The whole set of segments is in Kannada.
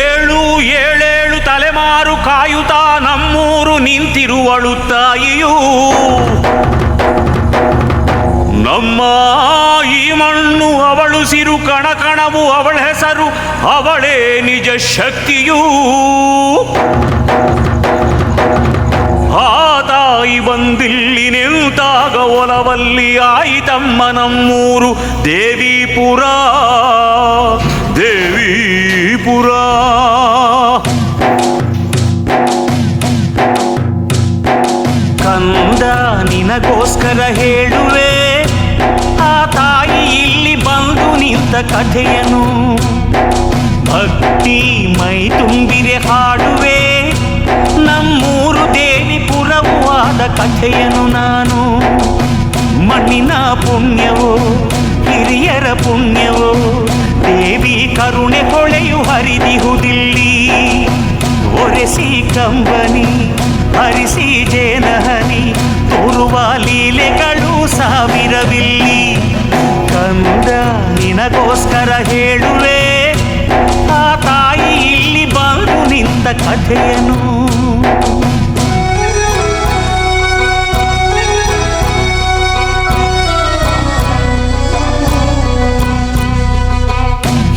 ಏಳು ಏಳೇಳು ತಲೆಮಾರು ಕಾಯುತ್ತಾ ನಮ್ಮೂರು ನಿಂತಿರುವಳು ತಾಯಿಯೂ. ನಮ್ಮ ಈ ಮಣ್ಣು ಅವಳು ಸಿರು, ಕಣಕಣವು ಅವಳ ಹೆಸರು, ಅವಳೇ ನಿಜ ಶಕ್ತಿಯೂ. ಆ ತಾಯಿ ಬಂದಿಲ್ಲಿ ನಿಂತಾಗ ಒಲವಲ್ಲಿ ಆಯಿತಮ್ಮ ನಮ್ಮೂರು ದೇವಿಪುರ, ದೇವಿಪುರ. ಕಂದ ನಿನಗೋಸ್ಕರ ಹೇಳುವೆ ಆ ತಾಯಿ ಇಲ್ಲಿ ಬಂದು ನಿಂತ ಕಥೆಯನು. ಭಕ್ತಿ ಮೈ ತುಂಬಿರೆ ಹಾಡುವೆ ನಮ್ಮೂರು ದೇವಿಪುರವೂ ಆದ ಕಥೆಯನು ನಾನು. ಮಣ್ಣಿನ ಪುಣ್ಯವೋ ಹಿರಿಯರ ಪುಣ್ಯವೋ, ದೇವಿ ಕರುಣೆ ಹೊಳೆಯು ಹರಿದಿಹುದಿಲ್ಲಿ. ಒರೆಸಿ ಕಂಬನಿ ಹರಿಸಿ ಜೇನಹನಿ, ತೋರುವ ಲೀಲೆಗಳು ಸಾವಿರವಿಲ್ಲಿ. ಕಂದ ನಿನಗೋಸ್ಕರ ಹೇಳುವೆ ಆ ತಾಯಿ ಇಲ್ಲಿ ಬಂದು ನಿಂತ ಕಥೆಯನು.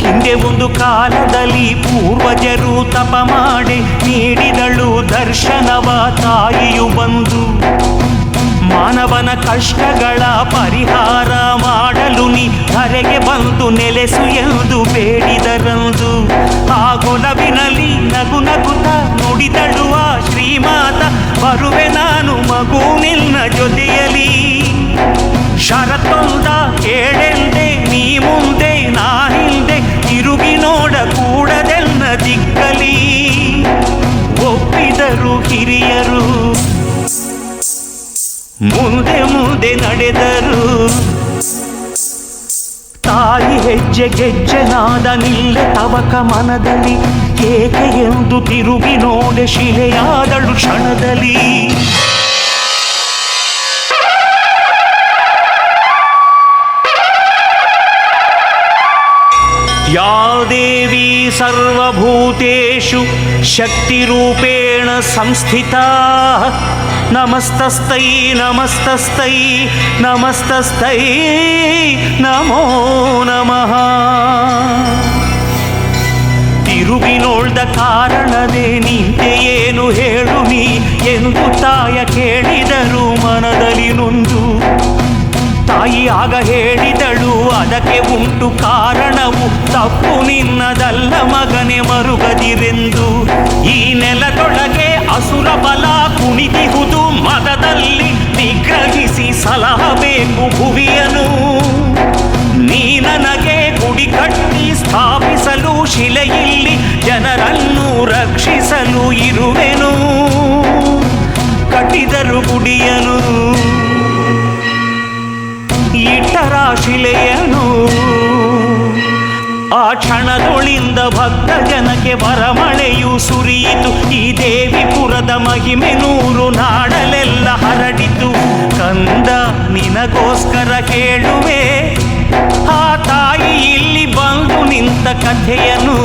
ಹಿಂದೆ ಒಂದು ಕಾಲದಲ್ಲಿ ಪೂರ್ವಜರು ತಪ ಮಾಡಿ ನೀಡಿದಳು ದರ್ಶನವ ತಾಯಿಯು ಬಂದು. ಮಾನವನ ಕಷ್ಟಗಳ ಪರಿಹಾರ ಮಾಡಲು ನೀ ಧರೆಗೆ ಬಂದು ನೆಲೆಸು ಎಂದು ಬೇಡಿದರಂದು. ಆ ಗೊಲವಿನಲ್ಲಿ ನಗು ನಗುತ್ತ ನುಡಿದಳು ಆ ಶ್ರೀಮಾತ, ಬರುವೆ ನಾನು ಮಗು ನಿನ್ನ ಜೊತೆಯಲಿ. ಷರತ್ತೊಂದ ಕೇಳೆಂದೆ ನೀ ಮುಂದೆ ನಾ ಹಿಂದೆ, ತಿರುಗಿ ನೋಡ ಕೂಡದೆಲ್ಲ ದಿಕ್ಕಲಿ. ಒಪ್ಪಿದರು ಹಿರಿಯರು, ಮುಂದೆ ಮುಂದೆ ನಡೆದರು. ತಾಯಿ ಹೆಜ್ಜೆ ಗೆಜ್ಜೆನಾದ ನಿಲ್ಲೆ ತವಕ ಮನದಲ್ಲಿ, ಏಕೆ ಎಂದು ತಿರುಗಿ ನೋಡೆ ಶಿಲೆಯಾದಳು ಕ್ಷಣದಲ್ಲಿ. ಯಾ ದೇವಿ ಸರ್ವಭೂತೇಷು ಶಕ್ತಿರೂಪೇಣ ಸಂಸ್ಥಿತಾ, ನಮಸ್ತಸ್ತೈ ನಮಸ್ತಸ್ತೈ ನಮಸ್ತಸ್ತೈ ನಮೋ ನಮಃ. ತಿರುಗಿ ನೋಡ್ದ ಕಾರಣದೇ ನಿಂತೆ ಏನು ಹೇಳು ನೀ ಎಂದು ತಾಯ ಕೇಳಿದರು ಮನದಲ್ಲಿ ನೊಂದು. ತಾಯಿ ಆಗ ಹೇಳಿದಳು ಅದಕ್ಕೆ ಉಂಟು ಕಾರಣವು, ತಪ್ಪು ನಿನ್ನದಲ್ಲ ಮಗನೆ ಮರುಗದಿರೆಂದು. ಈ ನೆಲದೊಳಗೆ ಅಸುರ ಬಲ ಕುಣಿದಿಹುದು, ಮದದಲ್ಲಿ ನಿಗ್ರಹಿಸಿ ಸಲಹಬೇಕು ಭುವಿಯನು. ನೀ ನನಗೆ ಗುಡಿ ಕಟ್ಟಿ ಸ್ಥಾಪಿಸಲು ಶಿಲೆಯಲ್ಲಿ ಜನರನ್ನು ರಕ್ಷಿಸಲು ಇರುವೆನು. ಕಟ್ಟಿದರು ಗುಡಿಯನು ಇಟ್ಟರ ಶಿಲೆಯನು. ಆ ಕ್ಷಣದೊಳಿಂದ ಭಕ್ತ ಜನಕ್ಕೆ ವರಮಳೆಯು ಸುರಿಯಿತು. ಈ ದೇವಿಪುರದ ಮಹಿಮೆ ನೂರು ನಾಡಲೆಲ್ಲ ಹರಡಿತು. ಕಂದ ನಿನಗೋಸ್ಕರ ಕೇಳುವೆ ಆ ತಾಯಿ ಇಲ್ಲಿ ಬಂದು ನಿಂತ ಕಥೆಯನು.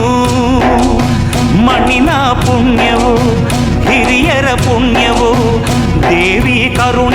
ಮಣ್ಣಿನ ಪುಣ್ಯವೋ ಹಿರಿಯರ ಪುಣ್ಯವೋ, ದೇವಿ ಕರುಣೆ